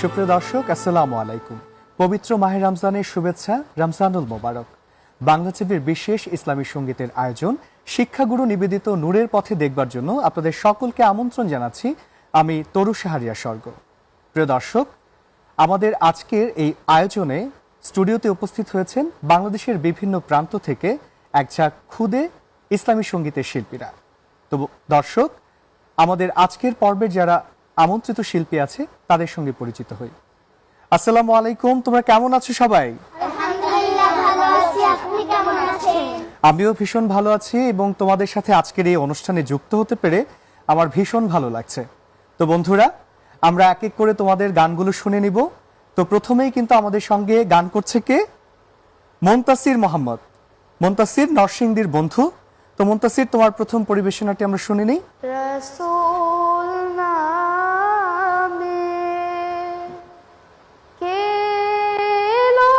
সুপ্রিয় দর্শক, আসসালামু আলাইকুম। পবিত্র মাহে রমজানের শুভেচ্ছা, রমজানুল মোবারক। বাংলা টিভির বিশেষ ইসলামী সঙ্গীতের আয়োজন শিক্ষাগুরু নিবেদিত নূরের পথে দেখবার জন্য আপনাদের সকলকে আমন্ত্রণ জানাচ্ছি আমি তরু শাহরিয়া স্বর্গ। প্রিয় দর্শক, আমাদের আজকের এই আয়োজনে স্টুডিওতে উপস্থিত হয়েছেন বাংলাদেশের বিভিন্ন প্রান্ত থেকে এক ঝাঁক ক্ষুদে ইসলামী সঙ্গীতের শিল্পীরা। তো দর্শক, আমাদের আজকের পর্বের যারা আমন্ত্রিত শিল্পী আছে তাদের সঙ্গে পরিচিত হই। আসসালামু আলাইকুম, তোমরা কেমন আছো সবাই? আলহামদুলিল্লাহ ভালো আছি, আপনি কেমন আছেন? আমিও ভীষণ ভালো আছি এবং তোমাদের সাথে আজকের এই অনুষ্ঠানে যুক্ত হতে পেরে আমার ভীষণ ভালো লাগছে। তো বন্ধুরা, আমরা এক এক করে তোমাদের গানগুলো শুনে নিব। তো প্রথমেই কিন্তু আমাদের সঙ্গে গান করছে কে? মুনতাসির মোহাম্মদ। মুনতাসির নরসিংদীর বন্ধু। তো মুনতাসির, তোমার প্রথম পরিবেশনাটি আমরা শুনে নিই। রাসূল নামে কে এলো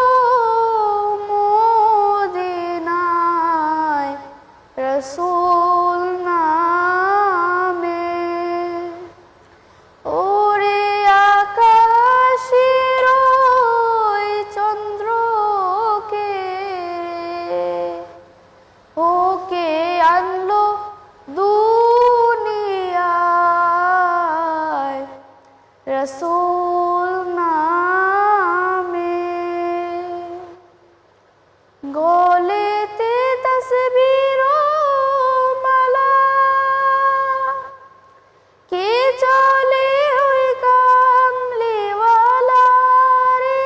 মদিনায়, রাসূল নামে ওরে আকাশের ওই চন্দ্রকে ওকে আনলো দুনিয়ায়, রাসূল নামে গলেতে তাসবির ও মালা, কে চলে ওই কামলিওয়ালা রে,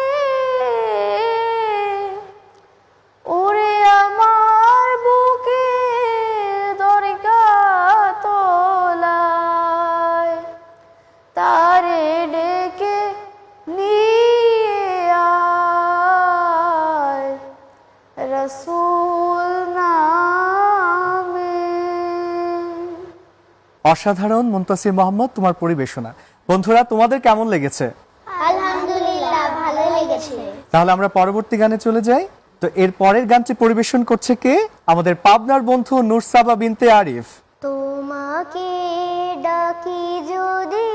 ওরে আমার বুকে দরগা তোলায়, তারে ডেকে নিয়ে আয়, রাসূল নামে। অসাধারণ মুনতাসির মোহাম্মদ, তোমার পরিবেশনা। বন্ধুরা, তোমাদের কেমন লেগেছে? আলহামদুলিল্লাহ ভালো লেগেছে। তাহলে আমরা পরবর্তী গানে চলে যাই। তো এর পরের গানটি পরিবেশন করছে কে? আমাদের পাবনার বন্ধু নুরসাবা বিনতে আরিফ। তোমাকে ডাকি যদি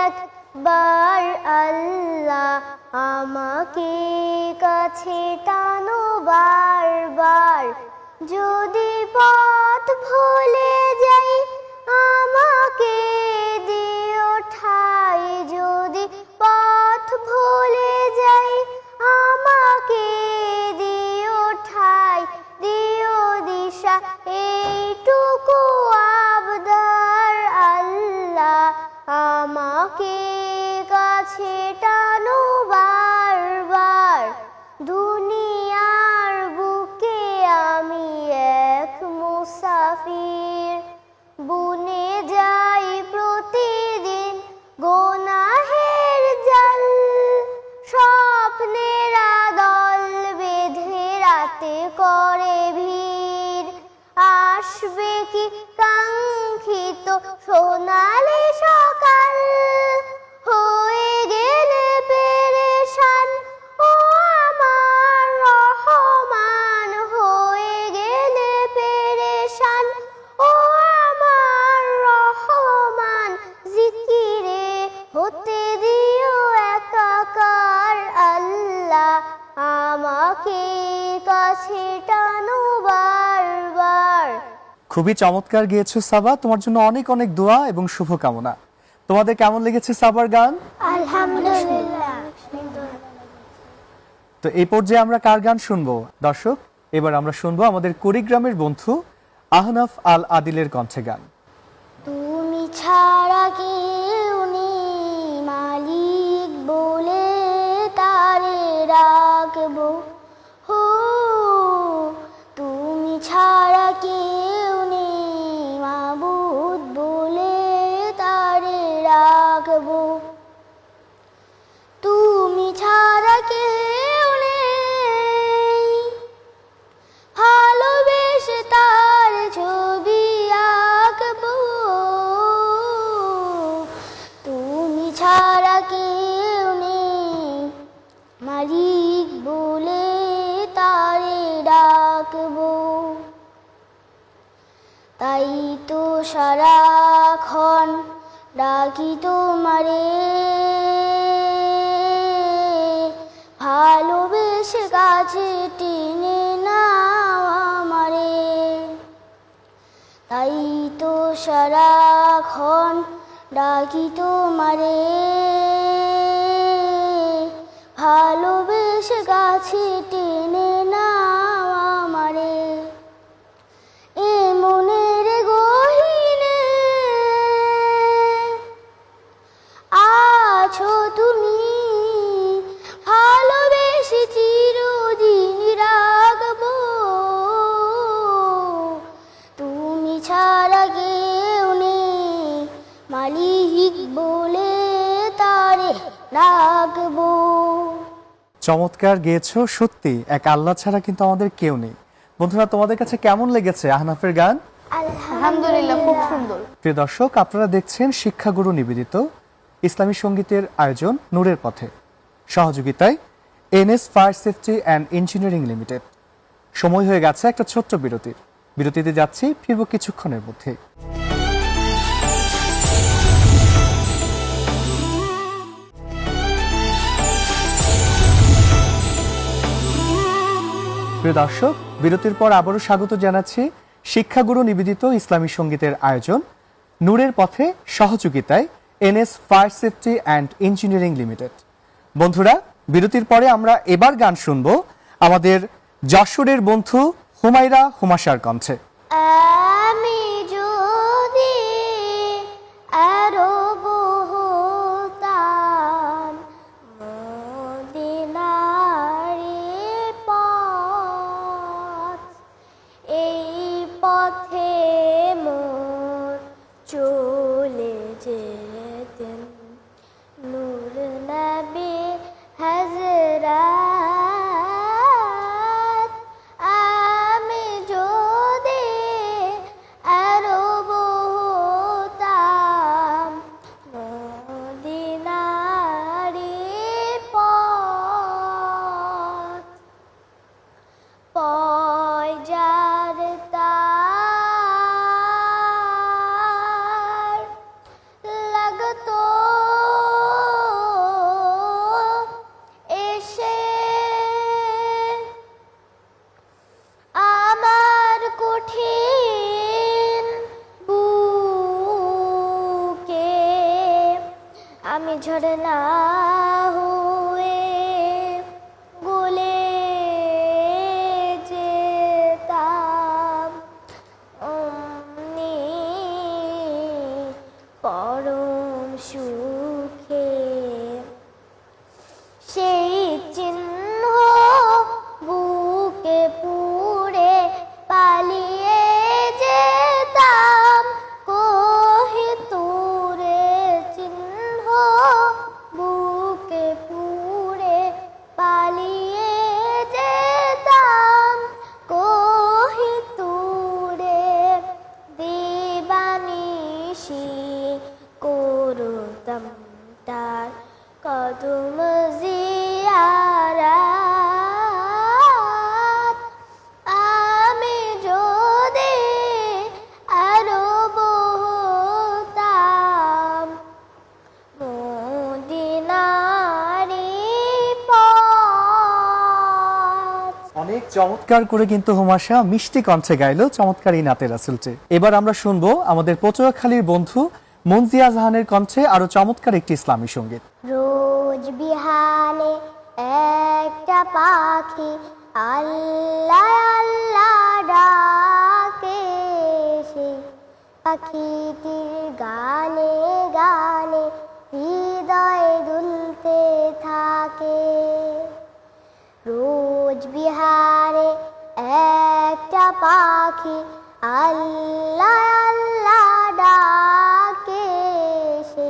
একবার আল্লাহ, আমাকে কাছে টানো বারবার, যদি পথ ভুলে যাই আমাকে দিও ঠাই, যদি পথ ভুলে যাই আমাকে দিও ঠাই, দিও দিশা এইটুকু আবদার আল্লাহ, আমাকে কাছে টানো বারবার, দুনিয়ার বুকে আমি এক মুসাফির, বুনে যাই প্রতিদিন গোনাহের জাল, স্বপ্নের আদল বেঁধে রাতে করে ভিড়, আসবে কি কাঙ্ক্ষিত সোনালি সকাল, হয়ে গেলে পেরেশান ও আমার রহমান, হয়ে গেলে পেরেশান ও আমার রহমান, জিকিরে হতে দিও একাকার আল্লাহ, আমাকে কাছে টানো বারবার। খুবই চমৎকার গেয়েছো সাবা, তোমার জন্য অনেক অনেক দোয়া এবং শুভকামনা। তোমাদের কেমন লেগেছে সাবার গান? আলহামদুলিল্লাহ। তো এই পর্যায়ে আমরা কার গান শুনবো? দর্শক, এবার আমরা শুনবো আমাদের কুড়িগ্রামের বন্ধু আহনাফ আল আদিলের কণ্ঠে গান। তুমি ছাড়া কেউ নেই মালিক বলে তারে রাখবো, হো তুমি ছাড়া কেউ নেই মাবুদ বলে তারে রাখবো, তুমি ছাড়া কেউ নেই ভালোবেসে তার ছবি আঁকবো, তুমি ছাড়া কেউ নেই মালিক বলে তারে ডাকবো, তাই তো সারাক্ষণ ডাকি তোমারে, কাছে টেনে নাও আমারে, তাই তো সারাক্ষণ ডাকি তোমারে, ভালোবেসে কাছে টেনে নাও আমারে। এ মনের গহীনে আছো তুমি, ভালোবেসে চিরদিন রাখবো, তুমি ছাড়া কেউ নেই, মালিক বলে তারে রাখবো। চমৎকার গেয়েছো, সত্যি এক আল্লাহ ছাড়া কিন্তু আমাদের কেউ নেই। বন্ধুরা, তোমাদের কাছে কেমন লেগেছে আহনাফের গান? আলহামদুলিল্লাহ, খুব সুন্দর। প্রিয় দর্শক, আপনারা দেখছেন শিক্ষাগুরু নিবেদিত ইসলামী সঙ্গীতের আয়োজন নূরের পথে, সহযোগিতায় NS fire safety and engineering limited. সময় হয়ে গেছে একটা ছোট্ট বিরতির। বিরতিতে যাচ্ছি, ফিরব কিছুক্ষণের মধ্যে। প্রিয় দর্শক, বিরতির পর আবারও স্বাগত জানাচ্ছি শিক্ষাগুরু নিবেদিত ইসলামী সঙ্গীতের আয়োজন নূরের পথে, সহযোগিতায় NS fire safety and engineering limited. বন্ধুরা, বিরতির পরে আমরা এবার গান শুনবো আমাদের যশোরের বন্ধু হুমায়রা হুমাশার কণ্ঠে। আমি যদি আরব হতাম, মদিনারে পথ, এই পথে মোর চলে যেতেন নূর নবী হযরত। আমি যদি আরব হতাম, মদিনারে পথ, পয়জার তার লাগতো এসে আমার কঠিন বুকে, আমি ঝরনা হয়ে গলে যেতাম অমনি পরম সুখে। সেই চিহ্ন বুকে পুড়ে পালিয়ে যেতাম কোহিনূরে, চিহ্ন বুকে পুড়ে পালিয়ে যেতাম কোহিনূরে। দিবানিশি করতাম তার কদম জিয়ারাত। আমি যদি আরব হতাম, মদিনারি পথ। অনেক চমৎকার করে কিন্তু হুমাশা মিষ্টি কণ্ঠে গাইলো চমৎকার এই নাতে রাসূলটি। এবার আমরা শুনবো আমাদের পটুয়াখালীর বন্ধু মনজিয়া জাহানের কণ্ঠে আরো চমৎকার একটি ইসলামী সঙ্গীত। রোজ বিহানে একটা পাখি আল্লাহ আল্লাহ ডাকে, সে পাখিটির গানে গানে হৃদয় দুলতে থাকে। রোজ বিহারে একটা পাখি আল্লাহ আল্লাহ ডাকে, সে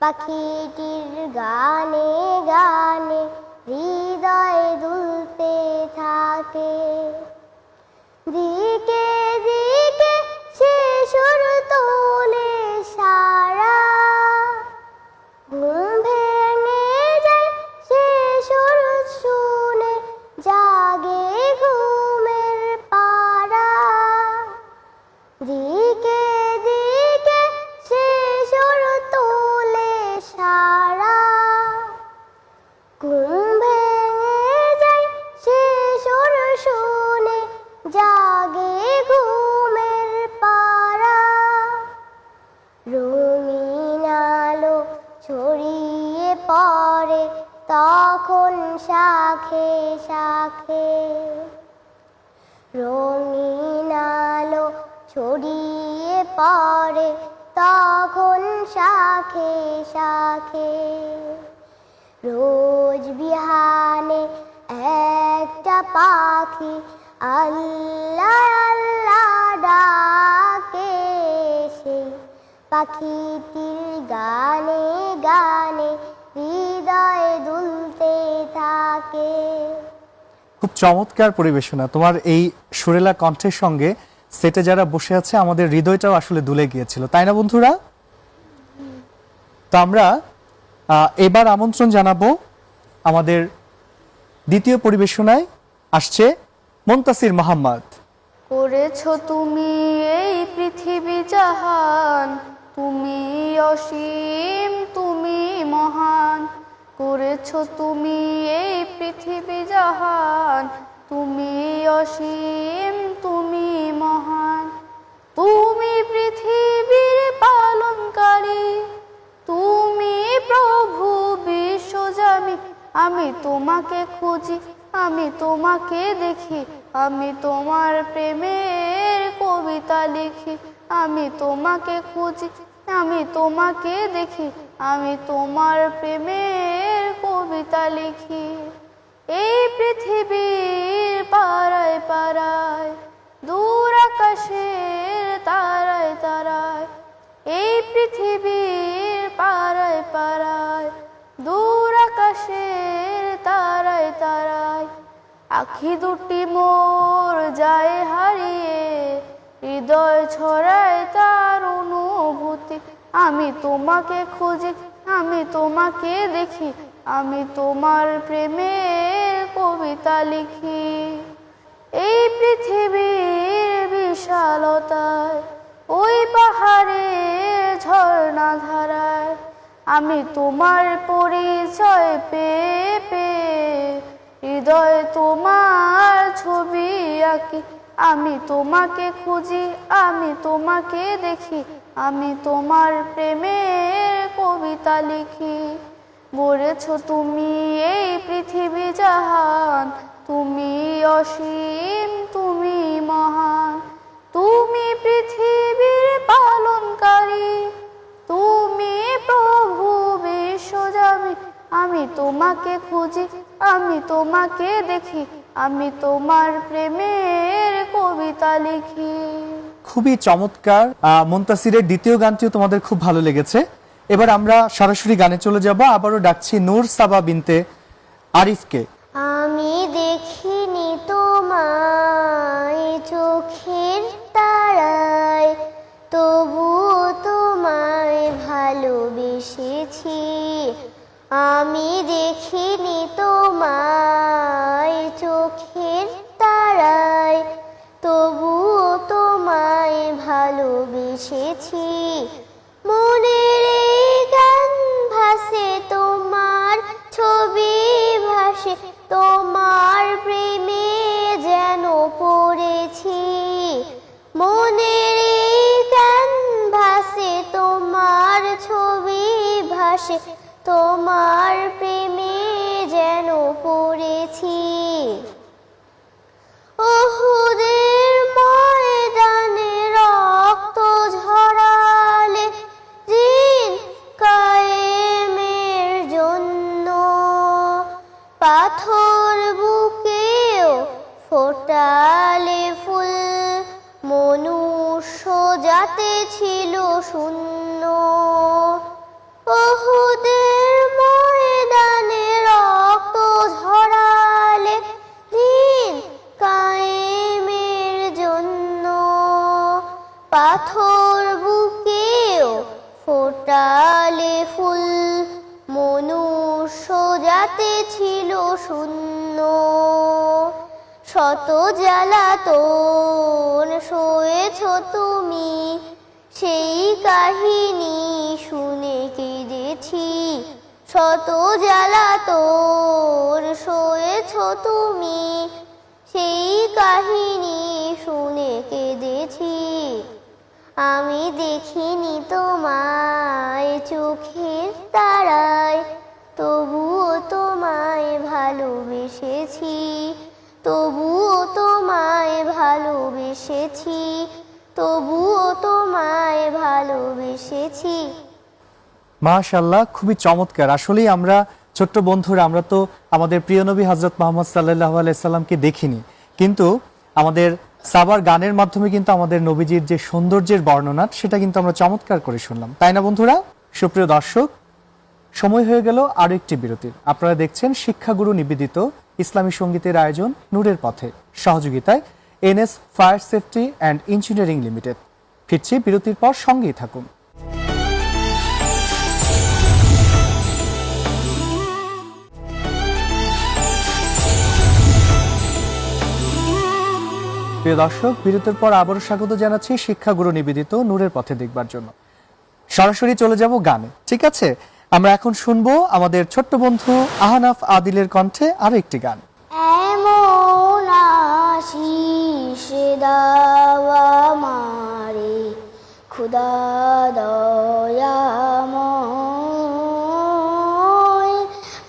পাখিটির গানে গানে হৃদয় দুলতে থাকে। দিকে দিকে সে সুর তোলে সারা, ঘুম ভেঙে যায় সে সুর শুনে, জাগে ঘুমের পাড়া। দিকে দিকে সে সুর তোলে সারা, ঘুম ভেঙে যায় সে শাখে শাখে রঙিন আলো ছড়িয়ে পড়ে তখন শাখে শাখে রোজ বিহানে একটা পাখি আল্লাহ আল্লাহ ডাকে সেই পাখিটির গানে গানে হৃদয় দুলতে থাকে। খুব চমৎকার পরিবেশনা। তোমার এই সুরেলা কণ্ঠের সঙ্গে সেটে যারা বসে আছে আমাদের হৃদয়টাও আসলে দুলে গিয়েছিল, তাই না বন্ধুরা? তো আমরা এবার আমন্ত্রণ জানাবো আমাদের দ্বিতীয় পরিবেশনায় আসছে মুনতাসির মোহাম্মদ। করেছো তুমি এই পৃথিবী জাহান, তুমি অসীম তুমি মহান। করেছো তুমি এই পৃথিবী জাহান, তুমি অসীম তুমি মহান। তুমি পৃথিবীর পালনকারী, তুমি প্রভু বিশ্বজামি। আমি তোমাকে খুঁজি, আমি তোমাকে দেখি, আমি তোমার প্রেমের কবিতা লিখি। আমি তোমাকে খুঁজি, আমি তোমাকে দেখি, আমি তোমার প্রেমের কবিতা লিখি। এই পৃথিবীর পাড়ায় পাড়ায়, দূর আকাশের তারায় তারায়। এই পৃথিবীর পাড়ায় পাড়ায়, দূর আকাশের তারায় তারায়। আখি দুটি মোর যায় হারিয়ে, হৃদয় ছড়ায় তার অনুভূতি। আমি তোমাকে খুঁজি, আমি তোমাকে দেখি, আমি তোমার প্রেমের কবিতা লিখি। এই পৃথিবীর বিশালতায়, ওই পাহাড়ের ঝর্ণা ধারায়, আমি তোমার পরিচয় পেয়ে পেয়ে হৃদয় তোমার ছবি আঁকি। আমি তোমাকে খুঁজি, আমি তোমাকে দেখি, আমি তোমার প্রেমের কবিতা লিখি। গড়েছো তুমি এই পৃথিবী জাহান, তুমি অসীম তুমি মহান। তুমি পৃথিবীর পালনকারী, তুমি প্রভু বিশ্বজামি। আমি তোমাকে খুঁজি, আমি তোমাকে দেখি, আমি তোমার প্রেমের কবিতা লিখি। খুবই চমৎকার। মুনতাসিরের দ্বিতীয় গানটিও তোমাদের খুব ভালো লেগেছে। এবার আমরা সরাসরি গানে চলে যাব। আবারও ডাকছি নূর সাবা বিনতে আরিফকে। আমি দেখিনি তোমায় চোখের তারায়, তবুও তোমায় ভালোবেসেছি। আমি দেখিনি তোমায় চোখের তারায়, তবুও তোমায় ভালোবেসেছি। মনের এই গান ভাসে তোমার ছবি ভাসে, তোমার প্রেমে যেন পড়েছি। মনের এই গান ভাসে তোমার ছবি ভাসে, তোমার প্রেমে যেন পড়েছি। উহুদের ময়দানে রক্ত ঝরালে, দিন কায়েমের জন্য পাথর বুকেও ফোটালে ফুল। মনুষ্য জাতি ছিল শূন্য। উহুদের ময়দানে রক্ত ঝরালে, দিন কায়েমের জন্য পাথর বুকেও ফোটালে ফুল। মনুষ্য জাতি ছিল শূন্য। শত জ্বালাতন সয়েছ তুমি, সেই কাহিনী শুনে কেঁদেছি। শত জ্বালাতন সয়েছ তুমি, সেই কাহিনী শুনে কেঁদেছি। আমি দেখিনি তোমায় চোখের তারায়, তবুও তোমায় ভালোবেসেছি। ভালোবেসেছি, তবুও তোমায় ভালোবেসেছি, তবুও তোমায় ভালোবেসেছি। মাশাআল্লাহ, খুবই চমৎকার। আসলেই আমরা ছোট্ট বন্ধুরা, আমরা তো আমাদের প্রিয় নবী হযরত মুহাম্মদ সাল্লাল্লাহু আলাইহি সাল্লামকে দেখিনি, কিন্তু আমাদের সাবার গানের মাধ্যমে কিন্তু আমাদের নবীজির যে সৌন্দর্যের বর্ণনা সেটা কিন্তু আমরা চমৎকার করে শুনলাম, তাই না বন্ধুরা? সুপ্রিয় দর্শক, সময় হয়ে গেল আরো একটি বিরতির। আপনারা দেখছেন শিক্ষাগুরু নিবেদিত ইসলামী সঙ্গীতের আয়োজন নূরের পথে, সহযোগিতায় NS fire safety and engineering limited. ফিরছি বিরতির পর, সঙ্গেই থাকুন। প্রিয় দর্শক, বিরতির পর আবারও স্বাগত জানাচ্ছি শিক্ষাগুরু নিবেদিত নূরের পথে দেখবার জন্য। সরাসরি চলে যাব গানে, ঠিক আছে? আমরা এখন শুনবো আমাদের ছোট্ট বন্ধু আহনাফ আদিলের কণ্ঠে আরো একটি গান। এমন আশিস দাও আমারে খুদা দয়াময়,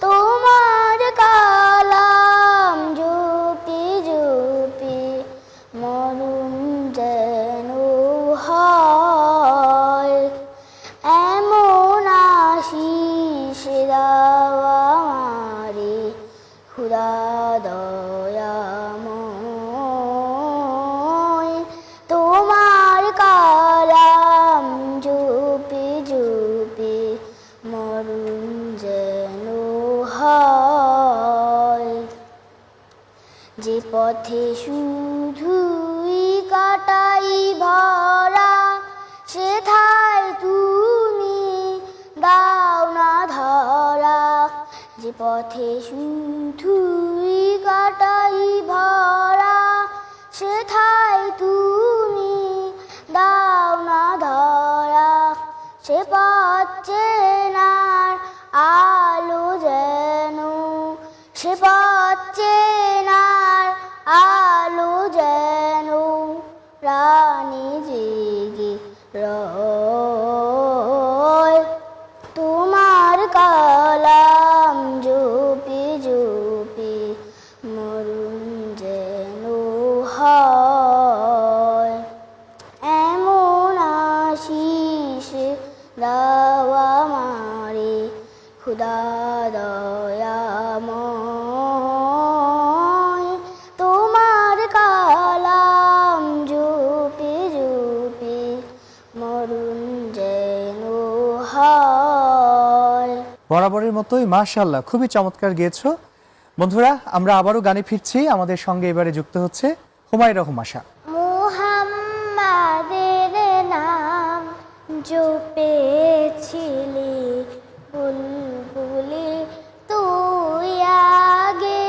তোমার কালাম জপি জপি মরণ যেন হয়। এমন আশিস দাও আমারে খুদা দয়াময়, তোমার কালাম জপি জপি মরণ যেন হয়। যে পথে শুধুই কাটাই ভরা, সেথায় তুমি দাও না ধরা। যে পথে শুধুই কাটাই ভরা, সেথায় তুমি দাও না ধরা। সে পথ চেনার আলো যেন, সে পথ চেনার আলো যেন প্রাণে জেগে রয়। তোমার কালাম জপি জপি মরণ যেন হয়। এমন আশিস দাও আমারে খুদা দয়াময়, তোমার কালাম জপি জপি মরণ যেন হয়। বরাবরের মতোই মাশাআল্লাহ, খুবই চমৎকার গেয়েছো বন্ধুরা। আমরা আবারও গানে ফিরছি। আমাদের সঙ্গে এবারে যুক্ত হচ্ছে হুমায়রা হুমাশা। মুহাম্মাদের নাম জপেছিলি বুলবুলি তুই আগে,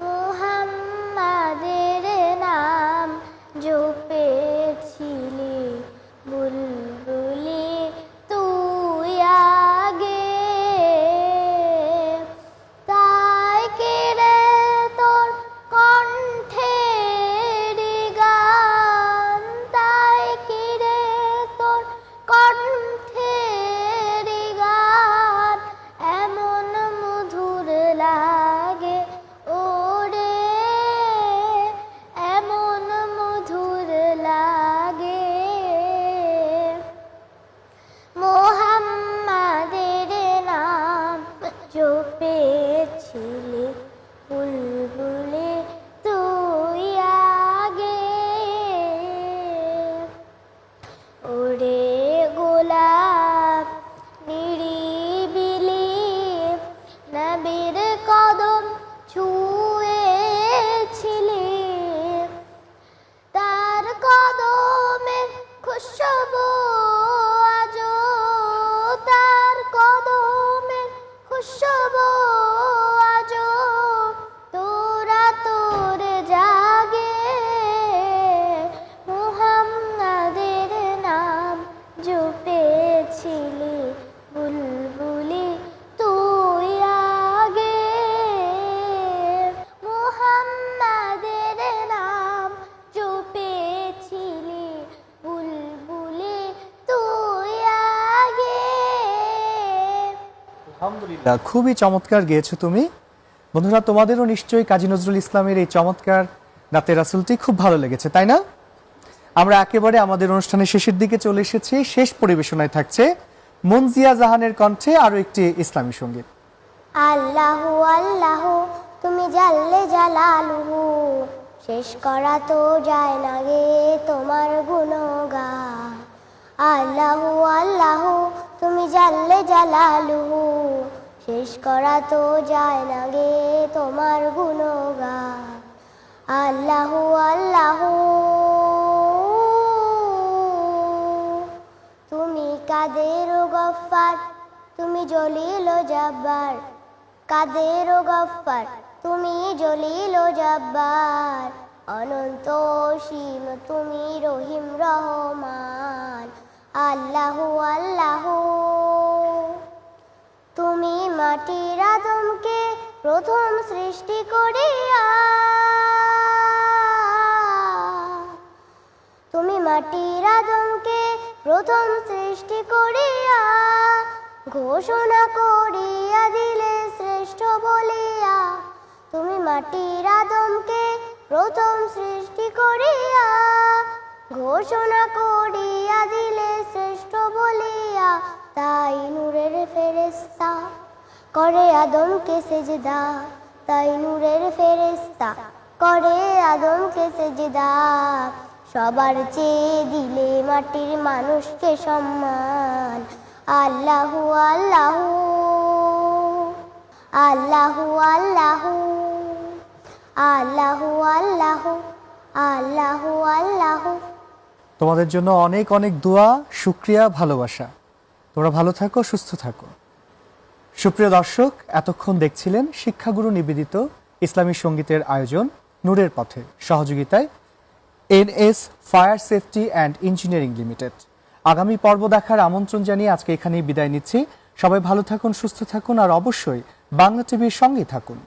মুহাম্মাদের নাম জপেছিলি বুলবুলি তুই আগে। তাই কেড়ে তোর কণ্ঠে আলহামদুলিল্লাহ, খুবই চমৎকার গেয়েছো তুমি। বন্ধুরা, তোমাদেরও নিশ্চয়ই কাজী নজরুল ইসলামের এই চমৎকার নাতে রাসূলটি খুব ভালো লেগেছে, তাই না? আমরা একেবারে আমাদের অনুষ্ঠানের শেষের দিকে চলে এসেছি। শেষ পরিবেশনায় থাকছে মুনজিয়া জাহানের কণ্ঠে আরো একটি ইসলামী সঙ্গীত। আল্লাহু আল্লাহু তুমি জাল্লে জালালুহু, শেষ করা তো যায় না গে তোমার গুণগান। আল্লাহু আল্লাহু তুমি জাল্লে জালালুহু, শেষ করা তো যায় না গে তোমার গুণগান। আল্লাহু আল্লাহু তুমি কাদের ও গফফার, তুমি জলিল ও জব্বার। কাদের ও গফফার, তুমি জলিল ও জব্বার। অনন্ত অসীম তুমি রহিম রহমান। আল্লাহু আল্লাহু তুমি মাটির আদমকে প্রথম সৃষ্টি করিয়া, তুমি মাটির আদমকে প্রথম সৃষ্টি করিয়া, ঘোষণা করিয়া দিলে শ্রেষ্ঠ বলিয়া। তুমি মাটির আদমকে প্রথম সৃষ্টি করিয়া, ঘোষণা করিয়া দিলে শ্রেষ্ঠ বলিয়া। তাই নূরের ফেরেশতা করে আদমকে সেজদা, তাই নূরের ফেরেশতা করে আদমকে সেজদা। সবার চেয়ে দিলে মাটির মানুষকে সম্মান। আল্লাহু আল্লাহু আল্লাহু আল্লাহু আল্লাহু আল্লাহু আল্লাহু আল্লাহু। তোমাদের জন্য অনেক অনেক দোয়া, শুকরিয়া, ভালোবাসা। তোমরা ভালো থাকো, সুস্থ থাকো। সুপ্রিয় দর্শক, এতক্ষণ দেখছিলেন শিক্ষাগুরু নিবেদিত ইসলামী সঙ্গীতের আয়োজন নূরের পথে, সহযোগিতায় NS fire safety and engineering limited. আগামী পর্ব দেখার আমন্ত্রণ জানিয়ে আজকে এখানেই বিদায় নিচ্ছি। সবাই ভালো থাকুন, সুস্থ থাকুন, আর অবশ্যই বাংলা টিভির সঙ্গেই থাকুন।